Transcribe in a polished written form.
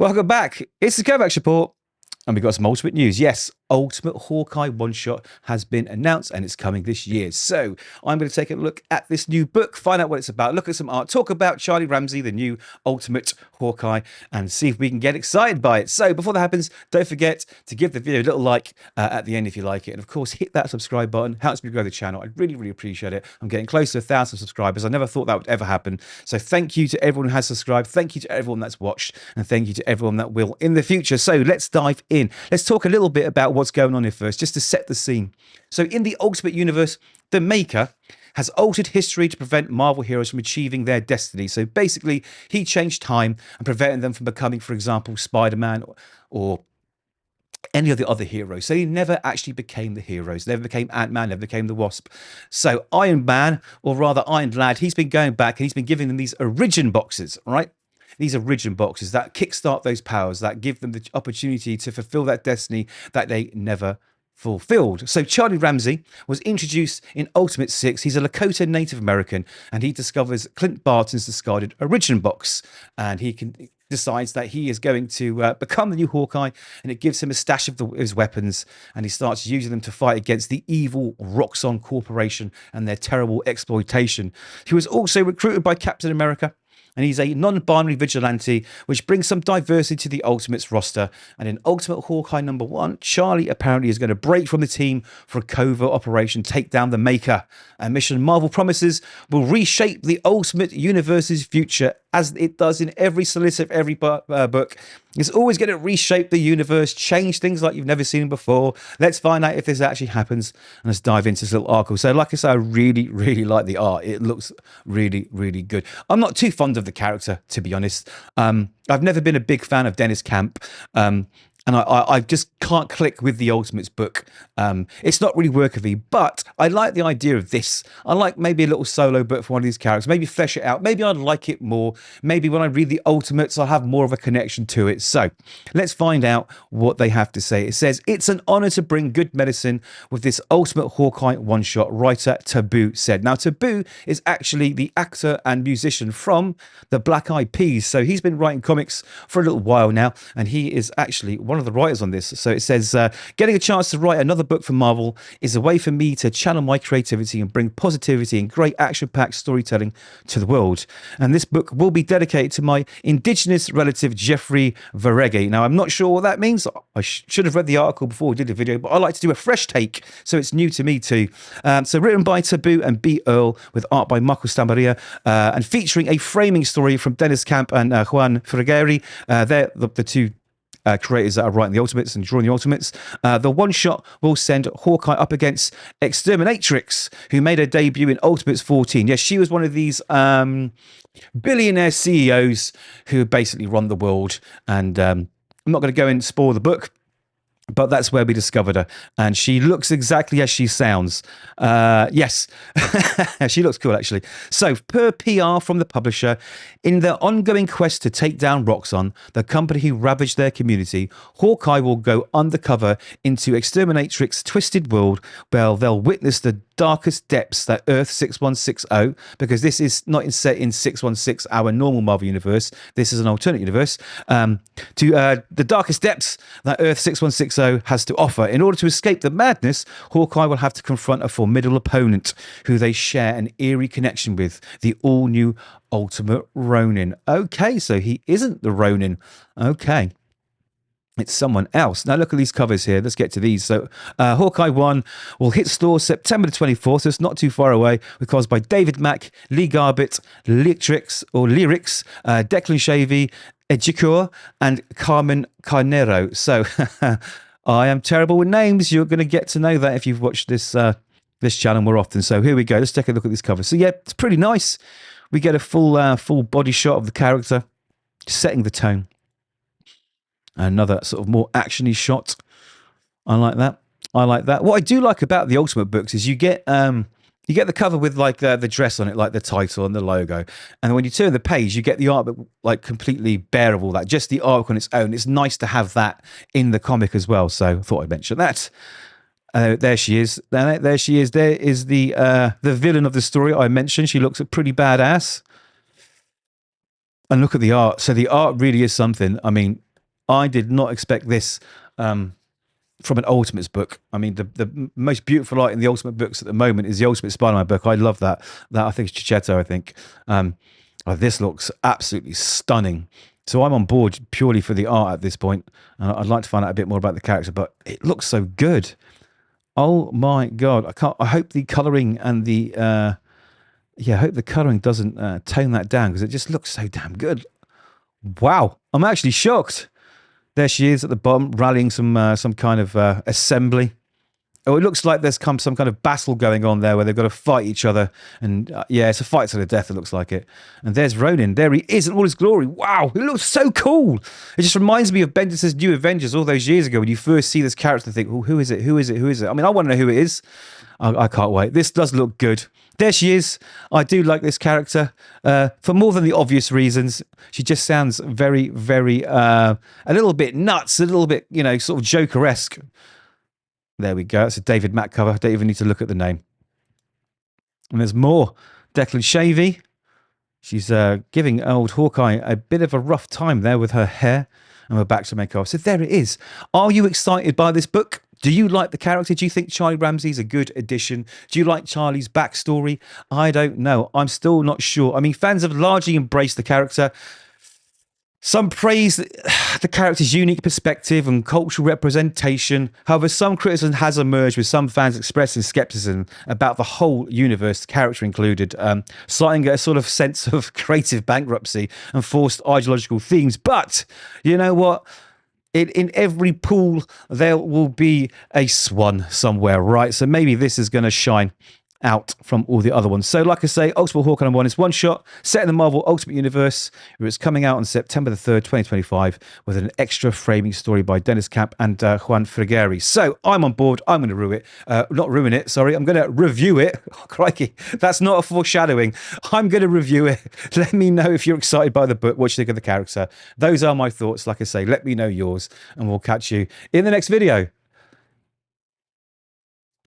Welcome back. It's the Kovacs report, and we've got some Ultimate news. Yes, Ultimate Hawkeye one-shot has been announced, and it's coming this year. So I'm going to take a look at this new book, find out what it's about, look at some art, talk about Charlie Ramsey, the new Ultimate Hawkeye, and see if we can get excited by it. So before that happens, don't forget to give the video a little like at the end if you like it. And of course, hit that subscribe button. Helps me grow the channel. I really, really appreciate it. I'm getting close to 1,000 subscribers. I never thought that would ever happen. So thank you to everyone who has subscribed. Thank you to everyone that's watched. And thank you to everyone that will in the future. So let's dive in. Let's talk a little bit about what's going on here first, just to set the scene. So in the Ultimate Universe, the Maker has altered history to prevent Marvel heroes from achieving their destiny. So basically, he changed time and prevented them from becoming, for example, Spider-Man or any of the other heroes. So he never actually became the heroes, never became Ant-Man, never became the Wasp. So Iron Man, or rather Iron Lad, he's been going back and he's been giving them these origin boxes, right? These origin boxes that kickstart those powers, that give them the opportunity to fulfill that destiny that they never fulfilled. So Charlie Ramsey was introduced in Ultimate 6. He's a Lakota Native American, and he discovers Clint Barton's discarded origin box, and decides that he is going to become the new Hawkeye, and it gives him a stash of his weapons, and he starts using them to fight against the evil Roxxon Corporation and their terrible exploitation. He was also recruited by Captain America, and he's a non-binary vigilante, which brings some diversity to the Ultimates roster. And in Ultimate Hawkeye #1, Charlie apparently is going to break from the team for a covert operation, take down the Maker. A mission Marvel promises will reshape the Ultimate Universe's future, as it does in every solicit, every book. It's always going to reshape the universe, change things like you've never seen before. Let's find out if this actually happens, and let's dive into this little article. So like I said, I really, really like the art. It looks really, really good. I'm not too fond of the character, to be honest. I've never been a big fan of Deniz Camp. And I just can't click with the Ultimates book. It's not really working for me, but I like the idea of this. I like maybe a little solo book for one of these characters, maybe flesh it out. Maybe I'd like it more. Maybe when I read the Ultimates, I'll have more of a connection to it. So let's find out what they have to say. It says, it's an honor to bring good medicine with this Ultimate Hawkeye one-shot, writer Taboo said. Now, Taboo is actually the actor and musician from the Black Eyed Peas. So he's been writing comics for a little while now, and he is actually one of the writers on this. So it says, getting a chance to write another book for Marvel is a way for me to channel my creativity and bring positivity and great action-packed storytelling to the world. And this book will be dedicated to my indigenous relative, Jeffrey Verege. Now, I'm not sure what that means. I should have read the article before we did the video, but I like to do a fresh take, so it's new to me too. So written by Taboo and B. Earl, with art by Marco Stambaria, and featuring a framing story from Deniz Camp and Juan Frigeri. They're the two creators that are writing the Ultimates and drawing the Ultimates. The one-shot will send Hawkeye up against Exterminatrix, who made her debut in Ultimates 14. Yes, she was one of these billionaire CEOs who basically run the world. And I'm not going to go and spoil the book, but that's where we discovered her, and she looks exactly as she sounds. Yes, she looks cool, actually. So, per PR from the publisher, in their ongoing quest to take down Roxxon, the company who ravaged their community, Hawkeye will go undercover into Exterminatrix's twisted world, where they'll witness the darkest depths that Earth 6160, because this is not set in 616, our normal Marvel universe. This is an alternate universe. To the darkest depths that Earth 6160 has to offer. In order to escape the madness, Hawkeye will have to confront a formidable opponent who they share an eerie connection with, the all-new Ultimate Ronin. Okay, so he isn't the Ronin. Okay. It's someone else. Now look at these covers here. Let's get to these. So Hawkeye 1 will hit stores September the 24th, so it's not too far away, because by David Mack, Lee Garbett, Leirix, Declan Shalvey, Ejikure, and Carmen Carnero. So I am terrible with names. You're going to get to know that if you've watched this this channel more often. So here we go. Let's take a look at this cover. So yeah, it's pretty nice. We get a full body shot of the character, setting the tone. Another sort of more actiony shot. I like that. I like that. What I do like about the Ultimate books is you get the cover with like the dress on it, like the title and the logo, and when you turn the page, you get the art, but like completely bare of all that. Just the artwork on its own. It's nice to have that in the comic as well. So I thought I'd mention that. There she is. There she is. There is the villain of the story I mentioned. She looks pretty badass. And look at the art. So the art really is something. I mean, I did not expect this from an Ultimates book. I mean, the most beautiful art in the Ultimate books at the moment is the Ultimate Spider-Man book. I love that. That, I think, is Chichetto, I think. This looks absolutely stunning. So I'm on board purely for the art at this point. I'd like to find out a bit more about the character, but it looks so good. Oh my God. I hope the colouring and the... I hope the colouring doesn't tone that down, because it just looks so damn good. Wow. I'm actually shocked. There she is at the bottom, rallying some kind of assembly. Oh, it looks like there's some kind of battle going on there where they've got to fight each other. And yeah, it's a fight to the death, it looks like it. And there's Ronin. There he is in all his glory. Wow, it looks so cool. It just reminds me of Bendis' New Avengers all those years ago, when you first see this character and think, oh, who is it? Who is it? Who is it? I mean, I want to know who it is. I can't wait. This does look good. There she is. I do like this character for more than the obvious reasons. She just sounds very, very, a little bit nuts, a little bit, you know, sort of Joker-esque. There we go. It's a David Mack cover. I don't even need to look at the name. And there's more. Declan Shalvey. She's giving old Hawkeye a bit of a rough time there with her hair. And we're back to make off. So there it is. Are you excited by this book? Do you like the character? Do you think Charlie Ramsey's a good addition? Do you like Charlie's backstory? I don't know. I'm still not sure. I mean, fans have largely embraced the character. Some praise the character's unique perspective and cultural representation. However, some criticism has emerged, with some fans expressing skepticism about the whole universe, the character included, citing a sort of sense of creative bankruptcy and forced ideological themes. But you know what? In every pool, there will be a swan somewhere, right? So maybe this is going to shine out from all the other ones. So like I say, Ultimate Hawkeye #1 is one shot set in the Marvel Ultimate Universe. It's coming out on September the 3rd, 2025, with an extra framing story by Deniz Camp and Juan Frigeri. So I'm on board. I'm going to ruin it. Not ruin it, sorry. I'm going to review it. Oh, crikey, that's not a foreshadowing. I'm going to review it. Let me know if you're excited by the book, what you think of the character. Those are my thoughts. Like I say, let me know yours, and we'll catch you in the next video.